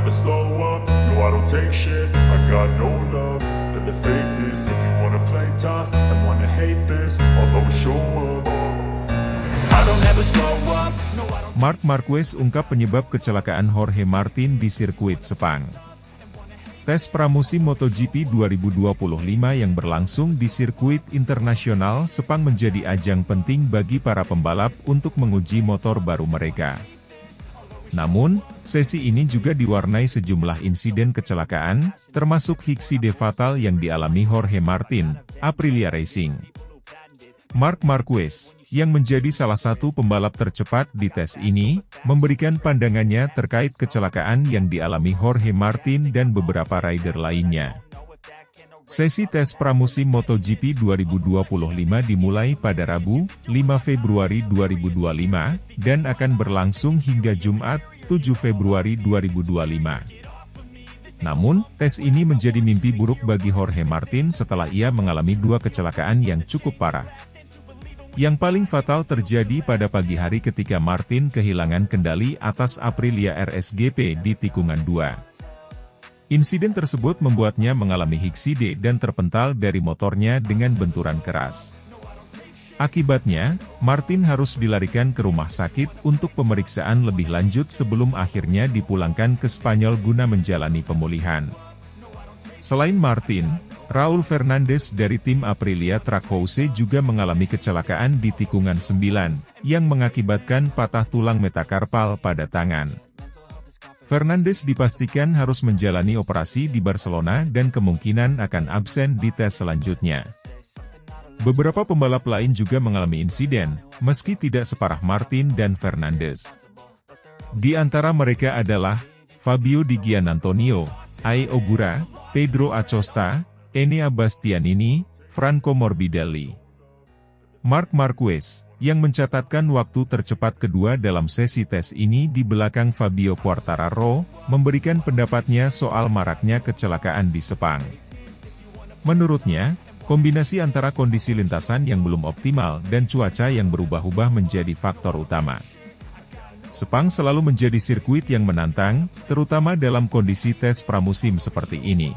never slow up, no I don't take shit. I got no love for the fakeness. If you wanna play tough and wanna hate this, I'll always show up. I don't ever slow up, no I don't. Marc Marquez ungkap penyebab kecelakaan Jorge Martin di sirkuit Sepang. Tes pramusim MotoGP 2025 yang berlangsung di sirkuit internasional Sepang menjadi ajang penting bagi para pembalap untuk menguji motor baru mereka. Namun, sesi ini juga diwarnai sejumlah insiden kecelakaan, termasuk hitside fatal yang dialami Jorge Martin, Aprilia Racing. Marc Marquez, yang menjadi salah satu pembalap tercepat di tes ini, memberikan pandangannya terkait kecelakaan yang dialami Jorge Martin dan beberapa rider lainnya. Sesi tes pramusim MotoGP 2025 dimulai pada Rabu, 5 Februari 2025, dan akan berlangsung hingga Jumat, 7 Februari 2025. Namun, tes ini menjadi mimpi buruk bagi Jorge Martin setelah ia mengalami dua kecelakaan yang cukup parah. Yang paling fatal terjadi pada pagi hari ketika Martin kehilangan kendali atas Aprilia RSGP di tikungan 2. Insiden tersebut membuatnya mengalami hitside dan terpental dari motornya dengan benturan keras. Akibatnya, Martin harus dilarikan ke rumah sakit untuk pemeriksaan lebih lanjut sebelum akhirnya dipulangkan ke Spanyol guna menjalani pemulihan. Selain Martin, Raul Fernandez dari tim Aprilia Trackhouse juga mengalami kecelakaan di tikungan 9, yang mengakibatkan patah tulang metakarpal pada tangan. Fernandez dipastikan harus menjalani operasi di Barcelona dan kemungkinan akan absen di tes selanjutnya. Beberapa pembalap lain juga mengalami insiden, meski tidak separah Martin dan Fernandez. Di antara mereka adalah Fabio Di Giannantonio, Ai Ogura, Pedro Acosta, Enea Bastianini, Franco Morbidelli. Marc Marquez, yang mencatatkan waktu tercepat kedua dalam sesi tes ini di belakang Fabio Quartararo, memberikan pendapatnya soal maraknya kecelakaan di Sepang. Menurutnya, kombinasi antara kondisi lintasan yang belum optimal dan cuaca yang berubah-ubah menjadi faktor utama. Sepang selalu menjadi sirkuit yang menantang, terutama dalam kondisi tes pramusim seperti ini.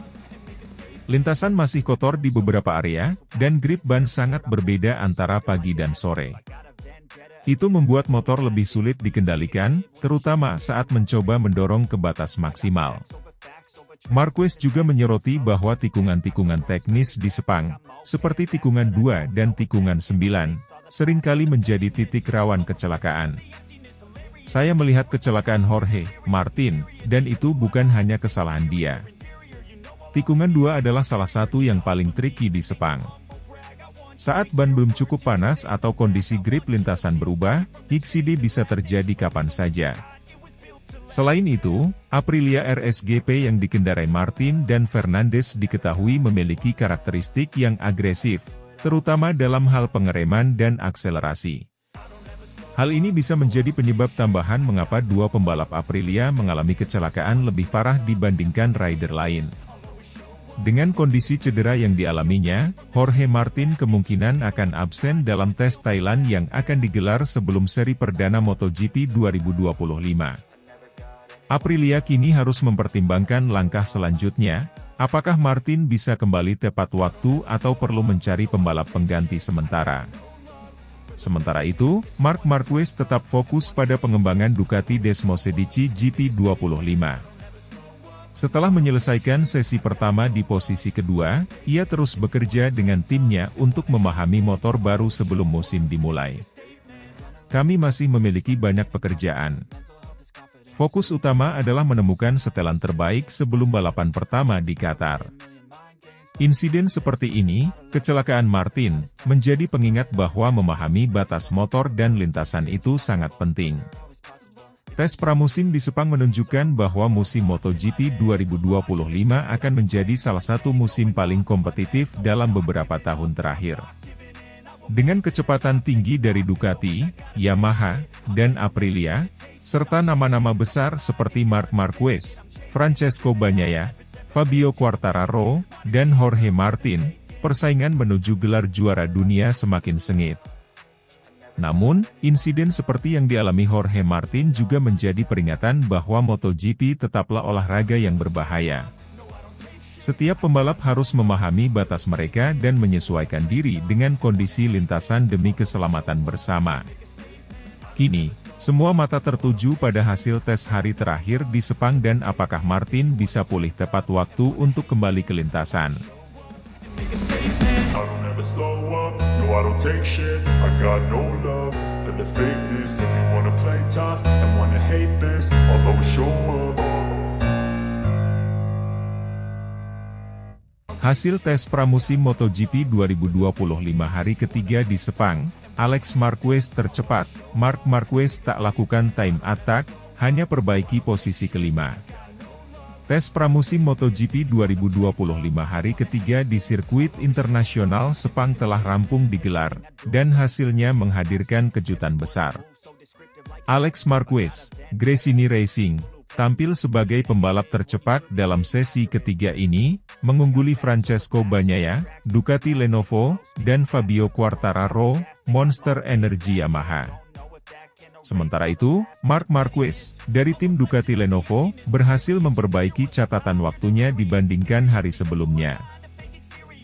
Lintasan masih kotor di beberapa area, dan grip ban sangat berbeda antara pagi dan sore. Itu membuat motor lebih sulit dikendalikan, terutama saat mencoba mendorong ke batas maksimal. Marquez juga menyoroti bahwa tikungan-tikungan teknis di Sepang, seperti tikungan 2 dan tikungan 9, seringkali menjadi titik rawan kecelakaan. Saya melihat kecelakaan Jorge Martin, dan itu bukan hanya kesalahan dia. Tikungan 2 adalah salah satu yang paling tricky di Sepang. Saat ban belum cukup panas atau kondisi grip lintasan berubah, hitside bisa terjadi kapan saja. Selain itu, Aprilia RSGP yang dikendarai Martin dan Fernandez diketahui memiliki karakteristik yang agresif, terutama dalam hal pengereman dan akselerasi. Hal ini bisa menjadi penyebab tambahan mengapa dua pembalap Aprilia mengalami kecelakaan lebih parah dibandingkan rider lain. Dengan kondisi cedera yang dialaminya, Jorge Martin kemungkinan akan absen dalam tes Thailand yang akan digelar sebelum seri perdana MotoGP 2025. Aprilia kini harus mempertimbangkan langkah selanjutnya, apakah Martin bisa kembali tepat waktu atau perlu mencari pembalap pengganti sementara. Sementara itu, Marc Marquez tetap fokus pada pengembangan Ducati Desmosedici GP25. Setelah menyelesaikan sesi pertama di posisi kedua, ia terus bekerja dengan timnya untuk memahami motor baru sebelum musim dimulai. Kami masih memiliki banyak pekerjaan. Fokus utama adalah menemukan setelan terbaik sebelum balapan pertama di Qatar. Insiden seperti ini, kecelakaan Martin, menjadi pengingat bahwa memahami batas motor dan lintasan itu sangat penting. Tes pramusim di Sepang menunjukkan bahwa musim MotoGP 2025 akan menjadi salah satu musim paling kompetitif dalam beberapa tahun terakhir. Dengan kecepatan tinggi dari Ducati, Yamaha, dan Aprilia, serta nama-nama besar seperti Marc Marquez, Francesco Bagnaia, Fabio Quartararo, dan Jorge Martin, persaingan menuju gelar juara dunia semakin sengit. Namun, insiden seperti yang dialami Jorge Martin juga menjadi peringatan bahwa MotoGP tetaplah olahraga yang berbahaya. Setiap pembalap harus memahami batas mereka dan menyesuaikan diri dengan kondisi lintasan demi keselamatan bersama. Kini, semua mata tertuju pada hasil tes hari terakhir di Sepang dan apakah Martin bisa pulih tepat waktu untuk kembali ke lintasan. Hasil tes pramusim MotoGP 2025 hari ketiga di Sepang, Alex Marquez tercepat. Marc Marquez tak lakukan time attack, hanya perbaiki posisi kelima. Tes pramusim MotoGP 2025 hari ketiga di sirkuit internasional Sepang telah rampung digelar, dan hasilnya menghadirkan kejutan besar. Alex Marquez, Gresini Racing, tampil sebagai pembalap tercepat dalam sesi ketiga ini, mengungguli Francesco Bagnaia, Ducati Lenovo, dan Fabio Quartararo, Monster Energy Yamaha. Sementara itu, Marc Marquez, dari tim Ducati Lenovo, berhasil memperbaiki catatan waktunya dibandingkan hari sebelumnya.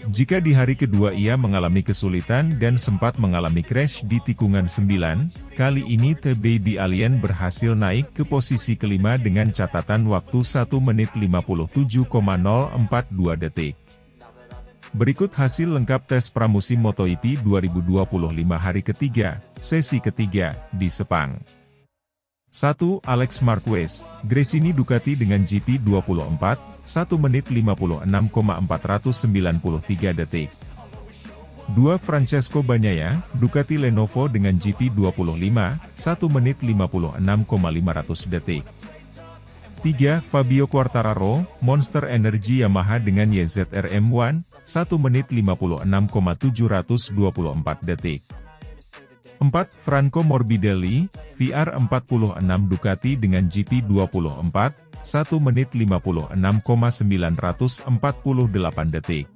Jika di hari kedua ia mengalami kesulitan dan sempat mengalami crash di tikungan 9, kali ini The Baby Alien berhasil naik ke posisi kelima dengan catatan waktu 1 menit 57,042 detik. Berikut hasil lengkap tes pramusim MotoGP 2025 hari ketiga, sesi ketiga, di Sepang. 1. Alex Marquez, Gresini Ducati dengan GP24, 1 menit 56,493 detik. 2. Francesco Bagnaia, Ducati Lenovo dengan GP25, 1 menit 56,500 detik. 3. Fabio Quartararo, Monster Energy Yamaha dengan YZR-M1, 1 menit 56,724 detik. 4. Franco Morbidelli, VR46 Ducati dengan GP24, 1 menit 56,948 detik.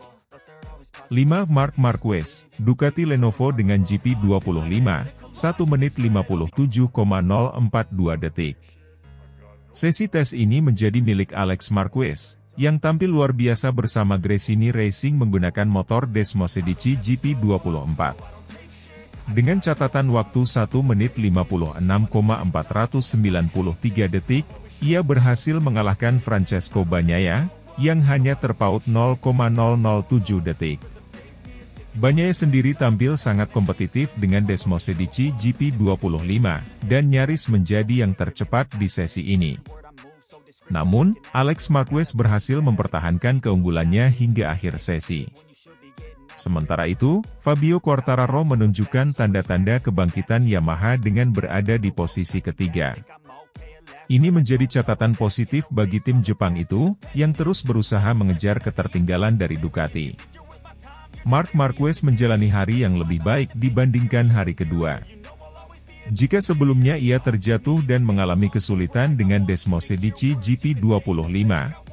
5. Marc Marquez, Ducati Lenovo dengan GP25, 1 menit 57,042 detik. Sesi tes ini menjadi milik Alex Marquez, yang tampil luar biasa bersama Gresini Racing menggunakan motor Desmosedici GP24. Dengan catatan waktu 1 menit 56,493 detik, ia berhasil mengalahkan Francesco Bagnaia, yang hanya terpaut 0,007 detik. Bagnaia sendiri tampil sangat kompetitif dengan Desmosedici GP25, dan nyaris menjadi yang tercepat di sesi ini. Namun, Alex Marquez berhasil mempertahankan keunggulannya hingga akhir sesi. Sementara itu, Fabio Quartararo menunjukkan tanda-tanda kebangkitan Yamaha dengan berada di posisi ketiga. Ini menjadi catatan positif bagi tim Jepang itu, yang terus berusaha mengejar ketertinggalan dari Ducati. Marc Marquez menjalani hari yang lebih baik dibandingkan hari kedua. Jika sebelumnya ia terjatuh dan mengalami kesulitan dengan Desmosedici GP25,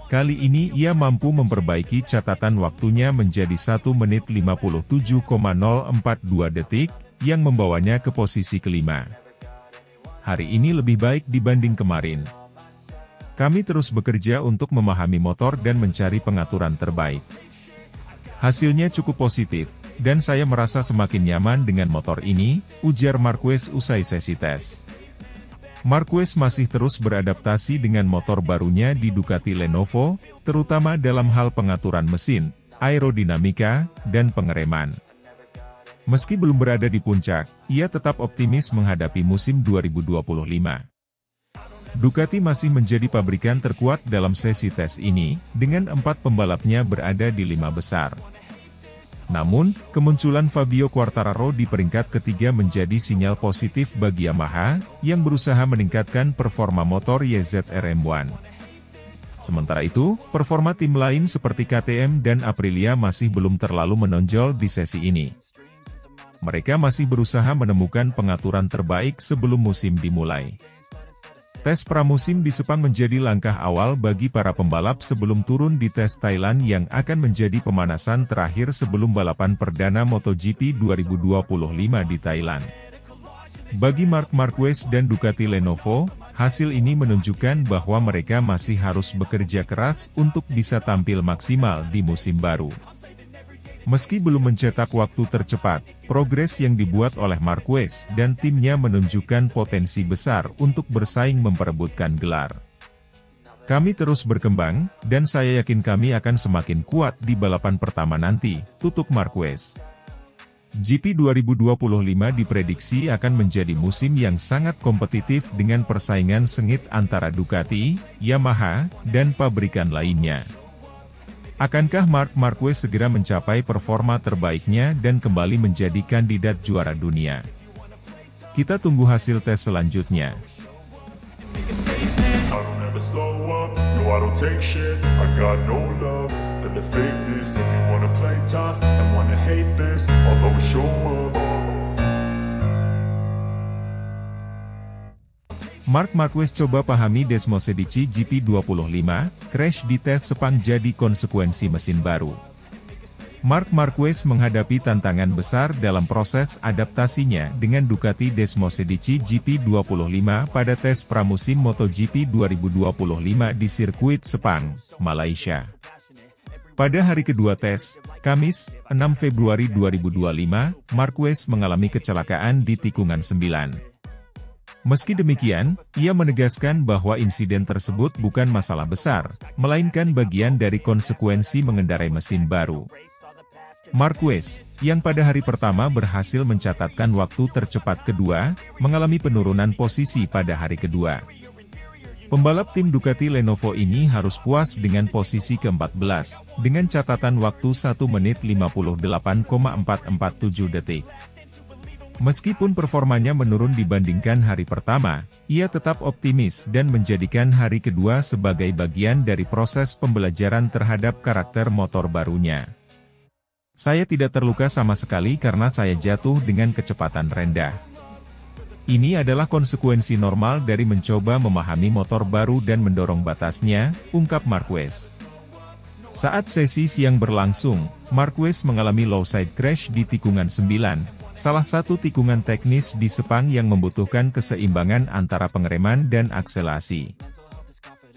kali ini ia mampu memperbaiki catatan waktunya menjadi 1 menit 57,042 detik, yang membawanya ke posisi kelima. Hari ini lebih baik dibanding kemarin. Kami terus bekerja untuk memahami motor dan mencari pengaturan terbaik. Hasilnya cukup positif, dan saya merasa semakin nyaman dengan motor ini, ujar Marquez usai sesi tes. Marquez masih terus beradaptasi dengan motor barunya di Ducati Lenovo, terutama dalam hal pengaturan mesin, aerodinamika, dan pengereman. Meski belum berada di puncak, ia tetap optimis menghadapi musim 2025. Ducati masih menjadi pabrikan terkuat dalam sesi tes ini, dengan 4 pembalapnya berada di 5 besar. Namun, kemunculan Fabio Quartararo di peringkat ketiga menjadi sinyal positif bagi Yamaha, yang berusaha meningkatkan performa motor YZR-M1. Sementara itu, performa tim lain seperti KTM dan Aprilia masih belum terlalu menonjol di sesi ini. Mereka masih berusaha menemukan pengaturan terbaik sebelum musim dimulai. Tes pramusim di Sepang menjadi langkah awal bagi para pembalap sebelum turun di tes Thailand yang akan menjadi pemanasan terakhir sebelum balapan perdana MotoGP 2025 di Thailand. Bagi Marc Marquez dan Ducati Lenovo, hasil ini menunjukkan bahwa mereka masih harus bekerja keras untuk bisa tampil maksimal di musim baru. Meski belum mencetak waktu tercepat, progres yang dibuat oleh Marquez dan timnya menunjukkan potensi besar untuk bersaing memperebutkan gelar. Kami terus berkembang, dan saya yakin kami akan semakin kuat di balapan pertama nanti, tutup Marquez. GP 2025 diprediksi akan menjadi musim yang sangat kompetitif dengan persaingan sengit antara Ducati, Yamaha, dan pabrikan lainnya. Akankah Marc Marquez segera mencapai performa terbaiknya dan kembali menjadi kandidat juara dunia? Kita tunggu hasil tes selanjutnya. Marc Marquez coba pahami Desmosedici GP25, crash di tes Sepang jadi konsekuensi mesin baru. Marc Marquez menghadapi tantangan besar dalam proses adaptasinya dengan Ducati Desmosedici GP25 pada tes pramusim MotoGP 2025 di sirkuit Sepang, Malaysia. Pada hari kedua tes, Kamis, 6 Februari 2025, Marquez mengalami kecelakaan di tikungan 9. Meski demikian, ia menegaskan bahwa insiden tersebut bukan masalah besar, melainkan bagian dari konsekuensi mengendarai mesin baru. Marquez, yang pada hari pertama berhasil mencatatkan waktu tercepat kedua, mengalami penurunan posisi pada hari kedua. Pembalap tim Ducati Lenovo ini harus puas dengan posisi ke-14, dengan catatan waktu 1 menit 58,447 detik. Meskipun performanya menurun dibandingkan hari pertama, ia tetap optimis dan menjadikan hari kedua sebagai bagian dari proses pembelajaran terhadap karakter motor barunya. Saya tidak terluka sama sekali karena saya jatuh dengan kecepatan rendah. Ini adalah konsekuensi normal dari mencoba memahami motor baru dan mendorong batasnya, ungkap Marquez. Saat sesi siang berlangsung, Marquez mengalami low side crash di tikungan 9. Salah satu tikungan teknis di Sepang yang membutuhkan keseimbangan antara pengereman dan akselerasi.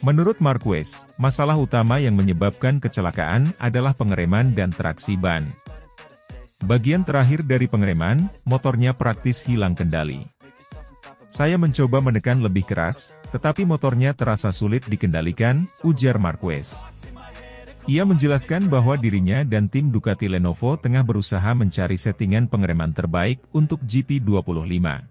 Menurut Marquez, masalah utama yang menyebabkan kecelakaan adalah pengereman dan traksi ban. Bagian terakhir dari pengereman, motornya praktis hilang kendali. Saya mencoba menekan lebih keras, tetapi motornya terasa sulit dikendalikan, ujar Marquez. Ia menjelaskan bahwa dirinya dan tim Ducati Lenovo tengah berusaha mencari settingan pengereman terbaik untuk GP25.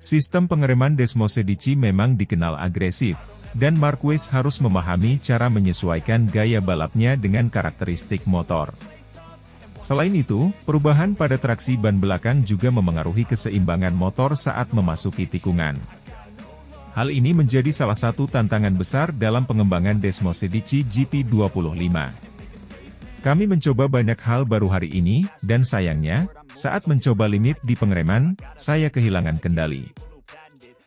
Sistem pengereman Desmosedici memang dikenal agresif, dan Marquez harus memahami cara menyesuaikan gaya balapnya dengan karakteristik motor. Selain itu, perubahan pada traksi ban belakang juga memengaruhi keseimbangan motor saat memasuki tikungan. Hal ini menjadi salah satu tantangan besar dalam pengembangan Desmosedici GP25. Kami mencoba banyak hal baru hari ini, dan sayangnya, saat mencoba limit di pengereman, saya kehilangan kendali.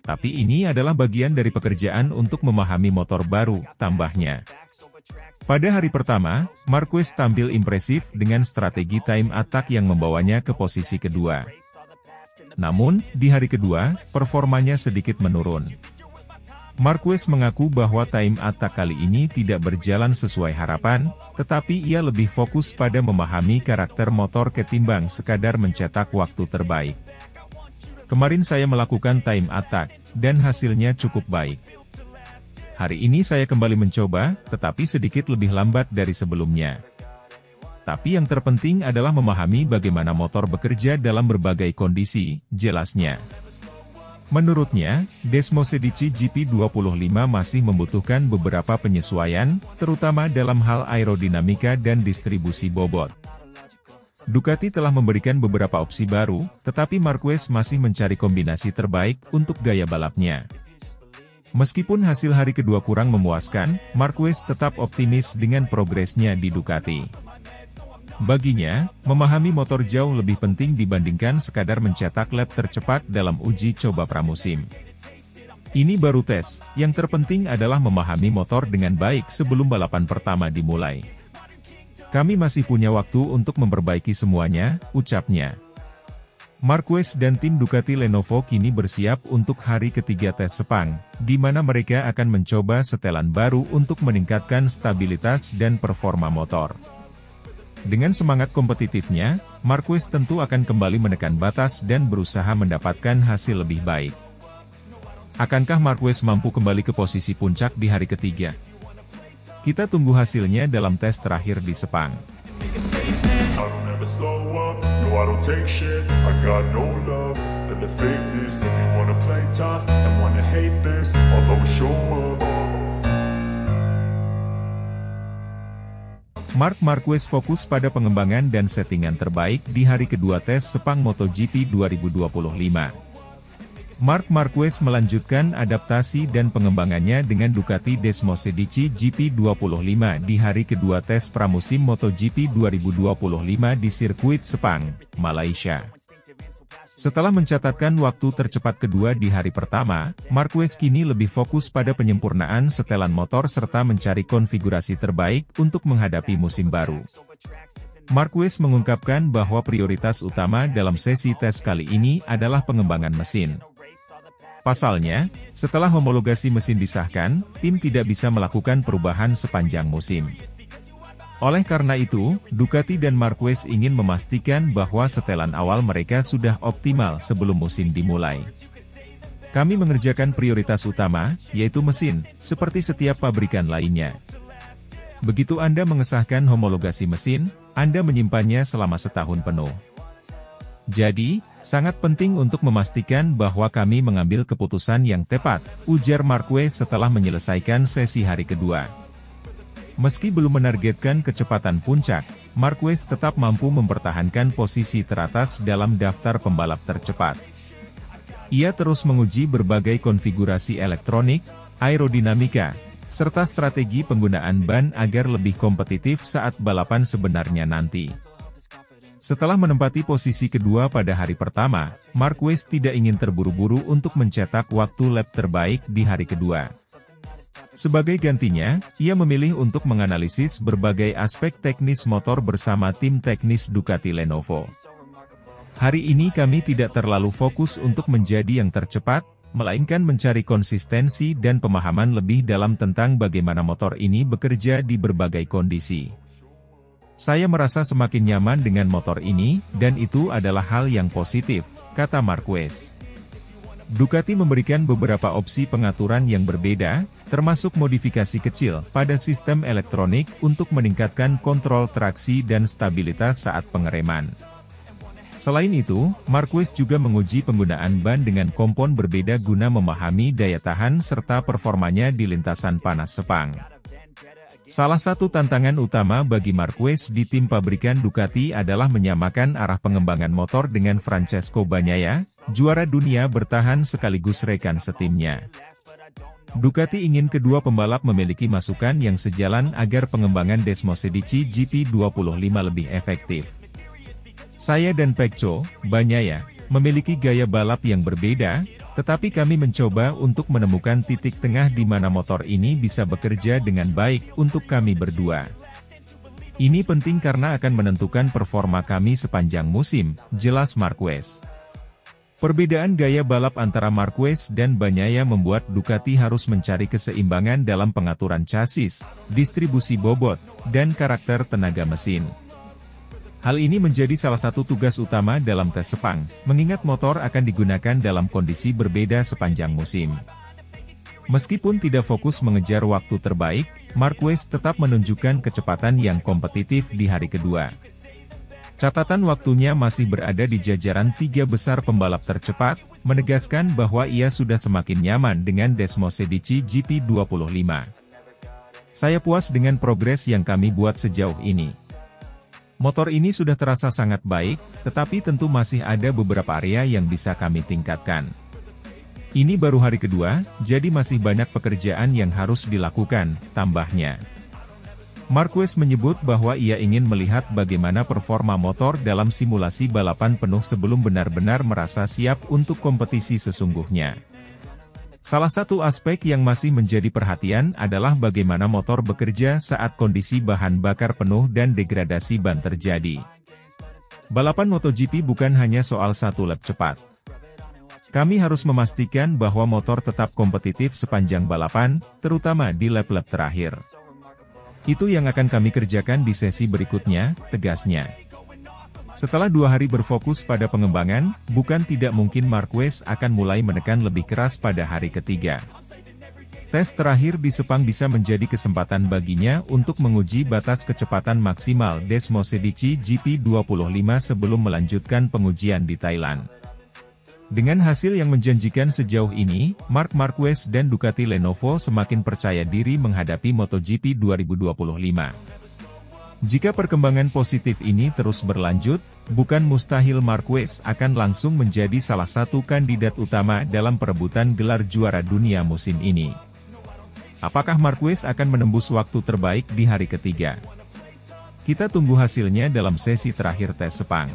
Tapi ini adalah bagian dari pekerjaan untuk memahami motor baru, tambahnya. Pada hari pertama, Marquez tampil impresif dengan strategi time attack yang membawanya ke posisi kedua. Namun, di hari kedua, performanya sedikit menurun. Marquez mengaku bahwa time attack kali ini tidak berjalan sesuai harapan, tetapi ia lebih fokus pada memahami karakter motor ketimbang sekadar mencetak waktu terbaik. Kemarin saya melakukan time attack, dan hasilnya cukup baik. Hari ini saya kembali mencoba, tetapi sedikit lebih lambat dari sebelumnya. Tapi yang terpenting adalah memahami bagaimana motor bekerja dalam berbagai kondisi, jelasnya. Menurutnya, Desmosedici GP25 masih membutuhkan beberapa penyesuaian, terutama dalam hal aerodinamika dan distribusi bobot. Ducati telah memberikan beberapa opsi baru, tetapi Marquez masih mencari kombinasi terbaik untuk gaya balapnya. Meskipun hasil hari kedua kurang memuaskan, Marquez tetap optimis dengan progresnya di Ducati. Baginya, memahami motor jauh lebih penting dibandingkan sekadar mencetak lap tercepat dalam uji coba pramusim. Ini baru tes, yang terpenting adalah memahami motor dengan baik sebelum balapan pertama dimulai. Kami masih punya waktu untuk memperbaiki semuanya, ucapnya. Marquez dan tim Ducati Lenovo kini bersiap untuk hari ketiga tes Sepang, di mana mereka akan mencoba setelan baru untuk meningkatkan stabilitas dan performa motor. Dengan semangat kompetitifnya, Marquez tentu akan kembali menekan batas dan berusaha mendapatkan hasil lebih baik. Akankah Marquez mampu kembali ke posisi puncak di hari ketiga? Kita tunggu hasilnya dalam tes terakhir di Sepang. Marc Marquez fokus pada pengembangan dan settingan terbaik di hari kedua tes Sepang MotoGP 2025. Marc Marquez melanjutkan adaptasi dan pengembangannya dengan Ducati Desmosedici GP25 di hari kedua tes pramusim MotoGP 2025 di sirkuit Sepang, Malaysia. Setelah mencatatkan waktu tercepat kedua di hari pertama, Marquez kini lebih fokus pada penyempurnaan setelan motor serta mencari konfigurasi terbaik untuk menghadapi musim baru. Marquez mengungkapkan bahwa prioritas utama dalam sesi tes kali ini adalah pengembangan mesin. Pasalnya, setelah homologasi mesin disahkan, tim tidak bisa melakukan perubahan sepanjang musim. Oleh karena itu, Ducati dan Marquez ingin memastikan bahwa setelan awal mereka sudah optimal sebelum musim dimulai. Kami mengerjakan prioritas utama, yaitu mesin, seperti setiap pabrikan lainnya. Begitu Anda mengesahkan homologasi mesin, Anda menyimpannya selama setahun penuh. Jadi, sangat penting untuk memastikan bahwa kami mengambil keputusan yang tepat, ujar Marquez setelah menyelesaikan sesi hari kedua. Meski belum menargetkan kecepatan puncak, Marquez tetap mampu mempertahankan posisi teratas dalam daftar pembalap tercepat. Ia terus menguji berbagai konfigurasi elektronik, aerodinamika, serta strategi penggunaan ban agar lebih kompetitif saat balapan sebenarnya nanti. Setelah menempati posisi kedua pada hari pertama, Marquez tidak ingin terburu-buru untuk mencetak waktu lap terbaik di hari kedua. Sebagai gantinya, ia memilih untuk menganalisis berbagai aspek teknis motor bersama tim teknis Ducati Lenovo. Hari ini kami tidak terlalu fokus untuk menjadi yang tercepat, melainkan mencari konsistensi dan pemahaman lebih dalam tentang bagaimana motor ini bekerja di berbagai kondisi. Saya merasa semakin nyaman dengan motor ini, dan itu adalah hal yang positif, kata Marquez. Ducati memberikan beberapa opsi pengaturan yang berbeda, termasuk modifikasi kecil pada sistem elektronik untuk meningkatkan kontrol traksi dan stabilitas saat pengereman. Selain itu, Marquez juga menguji penggunaan ban dengan kompon berbeda guna memahami daya tahan serta performanya di lintasan panas Sepang. Salah satu tantangan utama bagi Marquez di tim pabrikan Ducati adalah menyamakan arah pengembangan motor dengan Francesco Bagnaia, juara dunia bertahan sekaligus rekan setimnya. Ducati ingin kedua pembalap memiliki masukan yang sejalan agar pengembangan Desmosedici GP25 lebih efektif. Saya dan Pecco, Bagnaia, memiliki gaya balap yang berbeda, tetapi kami mencoba untuk menemukan titik tengah di mana motor ini bisa bekerja dengan baik untuk kami berdua. Ini penting karena akan menentukan performa kami sepanjang musim, jelas Marquez. Perbedaan gaya balap antara Marquez dan Bagnaia membuat Ducati harus mencari keseimbangan dalam pengaturan chassis, distribusi bobot, dan karakter tenaga mesin. Hal ini menjadi salah satu tugas utama dalam tes Sepang, mengingat motor akan digunakan dalam kondisi berbeda sepanjang musim. Meskipun tidak fokus mengejar waktu terbaik, Marquez tetap menunjukkan kecepatan yang kompetitif di hari kedua. Catatan waktunya masih berada di jajaran 3 besar pembalap tercepat, menegaskan bahwa ia sudah semakin nyaman dengan Desmosedici GP25. Saya puas dengan progres yang kami buat sejauh ini. Motor ini sudah terasa sangat baik, tetapi tentu masih ada beberapa area yang bisa kami tingkatkan. Ini baru hari kedua, jadi masih banyak pekerjaan yang harus dilakukan, tambahnya. Marquez menyebut bahwa ia ingin melihat bagaimana performa motor dalam simulasi balapan penuh sebelum benar-benar merasa siap untuk kompetisi sesungguhnya. Salah satu aspek yang masih menjadi perhatian adalah bagaimana motor bekerja saat kondisi bahan bakar penuh dan degradasi ban terjadi. Balapan MotoGP bukan hanya soal satu lap cepat. Kami harus memastikan bahwa motor tetap kompetitif sepanjang balapan, terutama di lap-lap terakhir. Itu yang akan kami kerjakan di sesi berikutnya, tegasnya. Setelah 2 hari berfokus pada pengembangan, bukan tidak mungkin Marquez akan mulai menekan lebih keras pada hari ketiga. Tes terakhir di Sepang bisa menjadi kesempatan baginya untuk menguji batas kecepatan maksimal Desmosedici GP25 sebelum melanjutkan pengujian di Thailand. Dengan hasil yang menjanjikan sejauh ini, Marc Marquez dan Ducati Lenovo semakin percaya diri menghadapi MotoGP 2025. Jika perkembangan positif ini terus berlanjut, bukan mustahil Marquez akan langsung menjadi salah satu kandidat utama dalam perebutan gelar juara dunia musim ini. Apakah Marquez akan menembus waktu terbaik di hari ketiga? Kita tunggu hasilnya dalam sesi terakhir tes Sepang.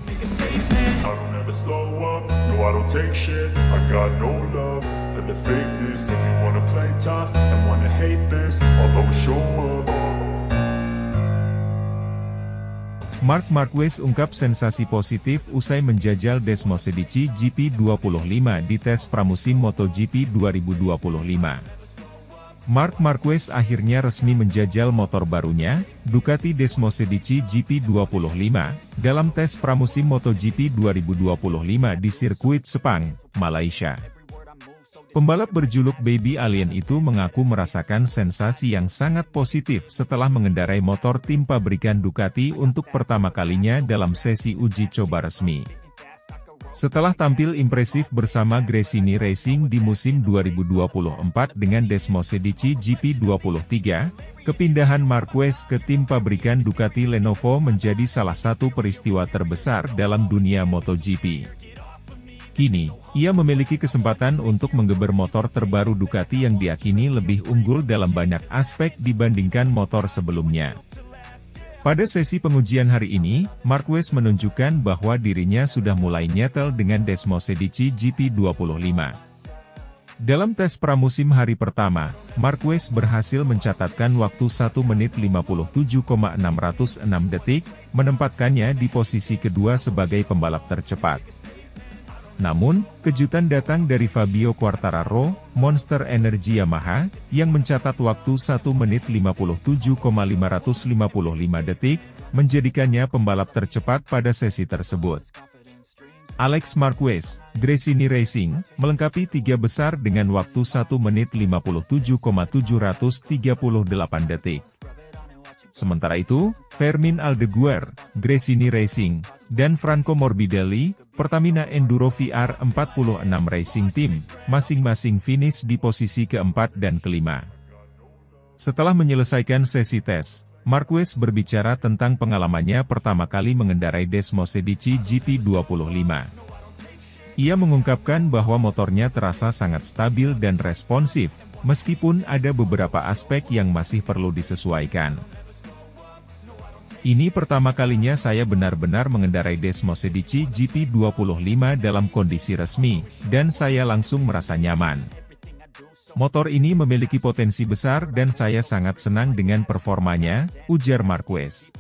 Marc Marquez ungkap sensasi positif usai menjajal Desmosedici GP25 di tes pramusim MotoGP 2025. Marc Marquez akhirnya resmi menjajal motor barunya, Ducati Desmosedici GP25, dalam tes pramusim MotoGP 2025 di sirkuit Sepang, Malaysia. Pembalap berjuluk Baby Alien itu mengaku merasakan sensasi yang sangat positif setelah mengendarai motor tim pabrikan Ducati untuk pertama kalinya dalam sesi uji coba resmi. Setelah tampil impresif bersama Gresini Racing di musim 2024 dengan Desmosedici GP23, kepindahan Marquez ke tim pabrikan Ducati Lenovo menjadi salah satu peristiwa terbesar dalam dunia MotoGP. Kini, ia memiliki kesempatan untuk menggeber motor terbaru Ducati yang diakini lebih unggul dalam banyak aspek dibandingkan motor sebelumnya. Pada sesi pengujian hari ini, Marquez menunjukkan bahwa dirinya sudah mulai nyetel dengan Desmosedici GP25. Dalam tes pramusim hari pertama, Marquez berhasil mencatatkan waktu 1 menit 57,606 detik, menempatkannya di posisi kedua sebagai pembalap tercepat. Namun, kejutan datang dari Fabio Quartararo, Monster Energy Yamaha, yang mencatat waktu 1 menit 57,555 detik, menjadikannya pembalap tercepat pada sesi tersebut. Alex Marquez, Gresini Racing, melengkapi 3 besar dengan waktu 1 menit 57,738 detik. Sementara itu, Fermin Aldeguer, Gresini Racing, dan Franco Morbidelli, Pertamina Enduro VR46 Racing Team, masing-masing finish di posisi keempat dan kelima. Setelah menyelesaikan sesi tes, Marquez berbicara tentang pengalamannya pertama kali mengendarai Desmosedici GP25. Ia mengungkapkan bahwa motornya terasa sangat stabil dan responsif, meskipun ada beberapa aspek yang masih perlu disesuaikan. Ini pertama kalinya saya benar-benar mengendarai Desmosedici GP25 dalam kondisi resmi, dan saya langsung merasa nyaman. Motor ini memiliki potensi besar dan saya sangat senang dengan performanya, ujar Marquez.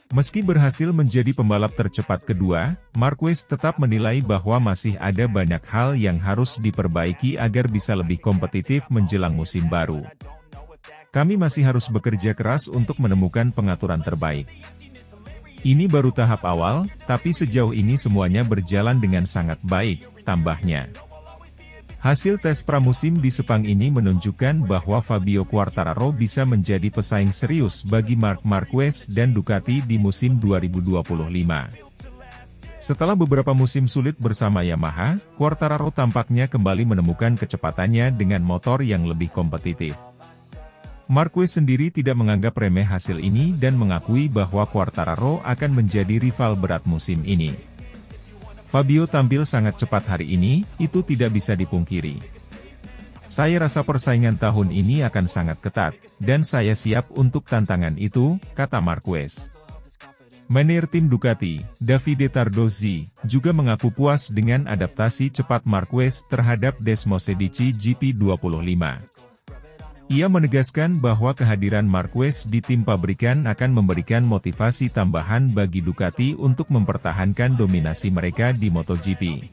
Meski berhasil menjadi pembalap tercepat kedua, Marquez tetap menilai bahwa masih ada banyak hal yang harus diperbaiki agar bisa lebih kompetitif menjelang musim baru. Kami masih harus bekerja keras untuk menemukan pengaturan terbaik. Ini baru tahap awal, tapi sejauh ini semuanya berjalan dengan sangat baik, tambahnya. Hasil tes pramusim di Sepang ini menunjukkan bahwa Fabio Quartararo bisa menjadi pesaing serius bagi Marc Marquez dan Ducati di musim 2025. Setelah beberapa musim sulit bersama Yamaha, Quartararo tampaknya kembali menemukan kecepatannya dengan motor yang lebih kompetitif. Marquez sendiri tidak menganggap remeh hasil ini dan mengakui bahwa Quartararo akan menjadi rival berat musim ini. Fabio tampil sangat cepat hari ini, itu tidak bisa dipungkiri. Saya rasa persaingan tahun ini akan sangat ketat, dan saya siap untuk tantangan itu, kata Marquez. Manajer tim Ducati, Davide Tardozzi, juga mengaku puas dengan adaptasi cepat Marquez terhadap Desmosedici GP25. Ia menegaskan bahwa kehadiran Marquez di tim pabrikan akan memberikan motivasi tambahan bagi Ducati untuk mempertahankan dominasi mereka di MotoGP.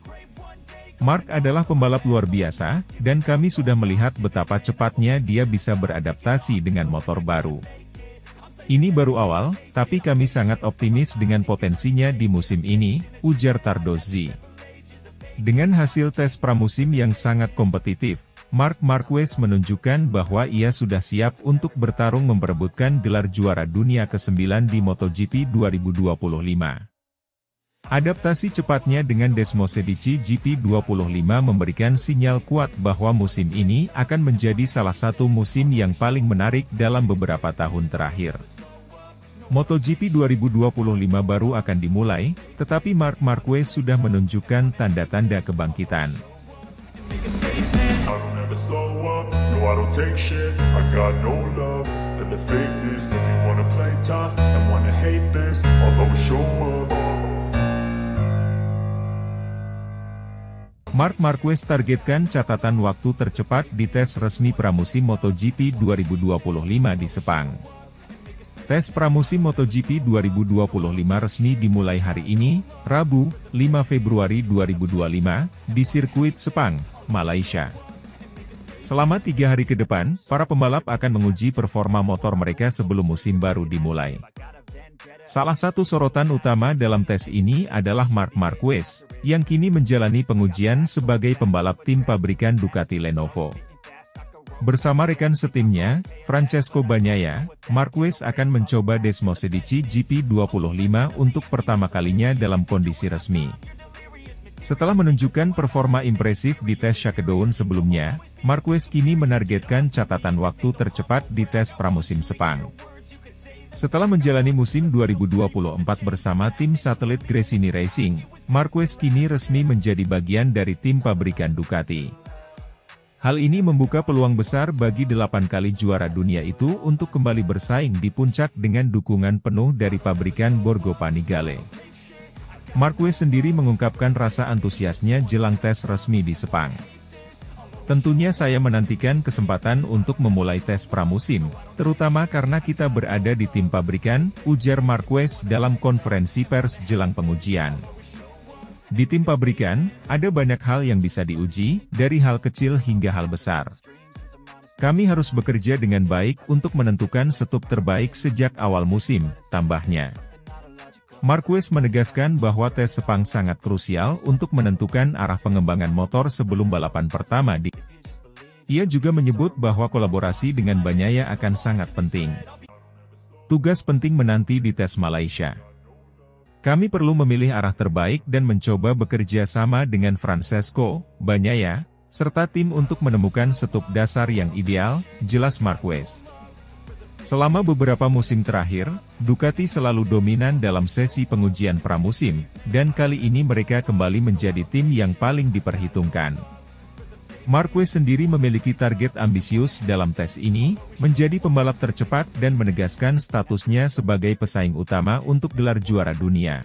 Mark adalah pembalap luar biasa, dan kami sudah melihat betapa cepatnya dia bisa beradaptasi dengan motor baru. Ini baru awal, tapi kami sangat optimis dengan potensinya di musim ini, ujar Tardozzi. Dengan hasil tes pramusim yang sangat kompetitif, Marc Marquez menunjukkan bahwa ia sudah siap untuk bertarung memperebutkan gelar juara dunia ke-9 di MotoGP 2025. Adaptasi cepatnya dengan Desmosedici GP25 memberikan sinyal kuat bahwa musim ini akan menjadi salah satu musim yang paling menarik dalam beberapa tahun terakhir. MotoGP 2025 baru akan dimulai, tetapi Marc Marquez sudah menunjukkan tanda-tanda kebangkitan. Slow up, no I don't take shit, I got no love for the fakeness. If you wanna play tough and wanna hate this, I'll always show up. Marc Marquez targetkan catatan waktu tercepat di tes resmi pramusim MotoGP 2025 di Sepang. Tes pramusim MotoGP 2025 resmi dimulai hari ini, Rabu, 5 Februari 2025, di sirkuit Sepang, Malaysia. Selama 3 hari ke depan, para pembalap akan menguji performa motor mereka sebelum musim baru dimulai. Salah satu sorotan utama dalam tes ini adalah Marc Marquez, yang kini menjalani pengujian sebagai pembalap tim pabrikan Ducati Lenovo. Bersama rekan setimnya, Francesco Bagnaia, Marquez akan mencoba Desmosedici GP25 untuk pertama kalinya dalam kondisi resmi. Setelah menunjukkan performa impresif di tes Shakedown sebelumnya, Marquez kini menargetkan catatan waktu tercepat di tes pramusim Sepang. Setelah menjalani musim 2024 bersama tim satelit Gresini Racing, Marquez kini resmi menjadi bagian dari tim pabrikan Ducati. Hal ini membuka peluang besar bagi 8 kali juara dunia itu untuk kembali bersaing di puncak dengan dukungan penuh dari pabrikan Borgo Panigale. Marquez sendiri mengungkapkan rasa antusiasnya jelang tes resmi di Sepang. Tentunya saya menantikan kesempatan untuk memulai tes pramusim, terutama karena kita berada di tim pabrikan, ujar Marquez dalam konferensi pers jelang pengujian. Di tim pabrikan, ada banyak hal yang bisa diuji, dari hal kecil hingga hal besar. Kami harus bekerja dengan baik untuk menentukan setup terbaik sejak awal musim, tambahnya. Marquez menegaskan bahwa tes Sepang sangat krusial untuk menentukan arah pengembangan motor sebelum balapan pertama di. Ia juga menyebut bahwa kolaborasi dengan Bagnaia akan sangat penting. Tugas penting menanti di tes Malaysia. Kami perlu memilih arah terbaik dan mencoba bekerja sama dengan Francesco Bagnaia, serta tim untuk menemukan setup dasar yang ideal, jelas Marquez. Selama beberapa musim terakhir, Ducati selalu dominan dalam sesi pengujian pramusim, dan kali ini mereka kembali menjadi tim yang paling diperhitungkan. Marquez sendiri memiliki target ambisius dalam tes ini, menjadi pembalap tercepat dan menegaskan statusnya sebagai pesaing utama untuk gelar juara dunia.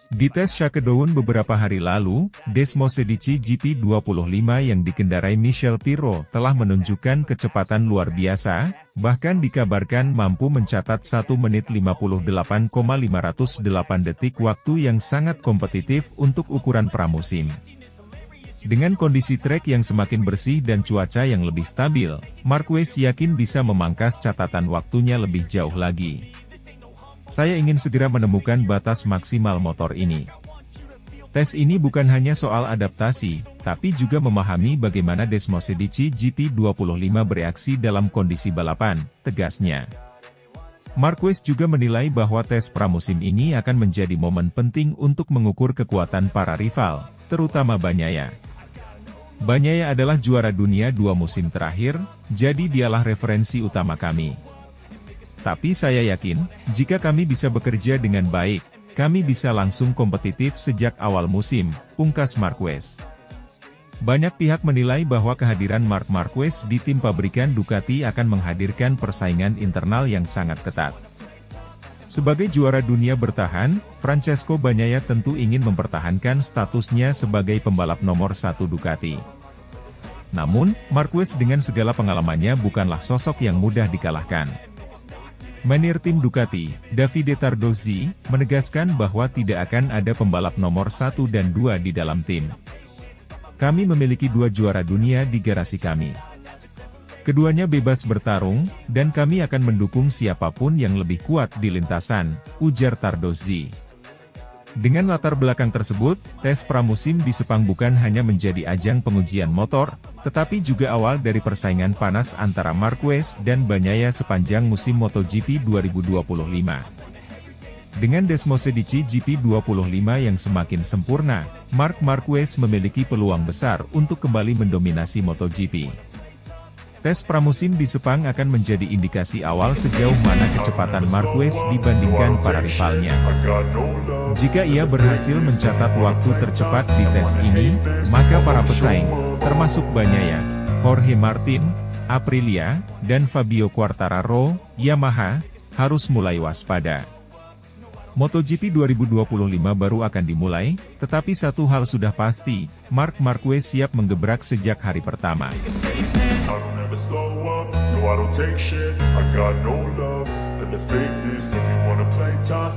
Di tes Shakedown beberapa hari lalu, Desmosedici GP25 yang dikendarai Michel Pirro telah menunjukkan kecepatan luar biasa, bahkan dikabarkan mampu mencatat 1 menit 58,508 detik waktu yang sangat kompetitif untuk ukuran pramusim. Dengan kondisi trek yang semakin bersih dan cuaca yang lebih stabil, Marquez yakin bisa memangkas catatan waktunya lebih jauh lagi. Saya ingin segera menemukan batas maksimal motor ini. Tes ini bukan hanya soal adaptasi, tapi juga memahami bagaimana Desmosedici GP25 bereaksi dalam kondisi balapan, tegasnya. Marquez juga menilai bahwa tes pramusim ini akan menjadi momen penting untuk mengukur kekuatan para rival, terutama Bagnaia. Bagnaia adalah juara dunia 2 musim terakhir, jadi dialah referensi utama kami. Tapi saya yakin, jika kami bisa bekerja dengan baik, kami bisa langsung kompetitif sejak awal musim, pungkas Marquez. Banyak pihak menilai bahwa kehadiran Marc Marquez di tim pabrikan Ducati akan menghadirkan persaingan internal yang sangat ketat. Sebagai juara dunia bertahan, Francesco Bagnaia tentu ingin mempertahankan statusnya sebagai pembalap nomor 1 Ducati. Namun, Marquez dengan segala pengalamannya bukanlah sosok yang mudah dikalahkan. Manajer tim Ducati, Davide Tardozzi, menegaskan bahwa tidak akan ada pembalap nomor 1 dan 2 di dalam tim. Kami memiliki 2 juara dunia di garasi kami. Keduanya bebas bertarung, dan kami akan mendukung siapapun yang lebih kuat di lintasan, ujar Tardozzi. Dengan latar belakang tersebut, tes pramusim di Sepang bukan hanya menjadi ajang pengujian motor, tetapi juga awal dari persaingan panas antara Marquez dan Bagnaia sepanjang musim MotoGP 2025. Dengan Desmosedici GP25 yang semakin sempurna, Marc Marquez memiliki peluang besar untuk kembali mendominasi MotoGP. Tes pramusim di Sepang akan menjadi indikasi awal sejauh mana kecepatan Marquez dibandingkan para rivalnya. Jika ia berhasil mencatat waktu tercepat di tes ini, maka para pesaing, termasuk Bagnaia, Jorge Martin, Aprilia, dan Fabio Quartararo, Yamaha, harus mulai waspada. MotoGP 2025 baru akan dimulai, tetapi satu hal sudah pasti, Marc Marquez siap menggebrak sejak hari pertama. Slow up, no I don't take shit, I got no love for the fakeness. If you wanna play tough,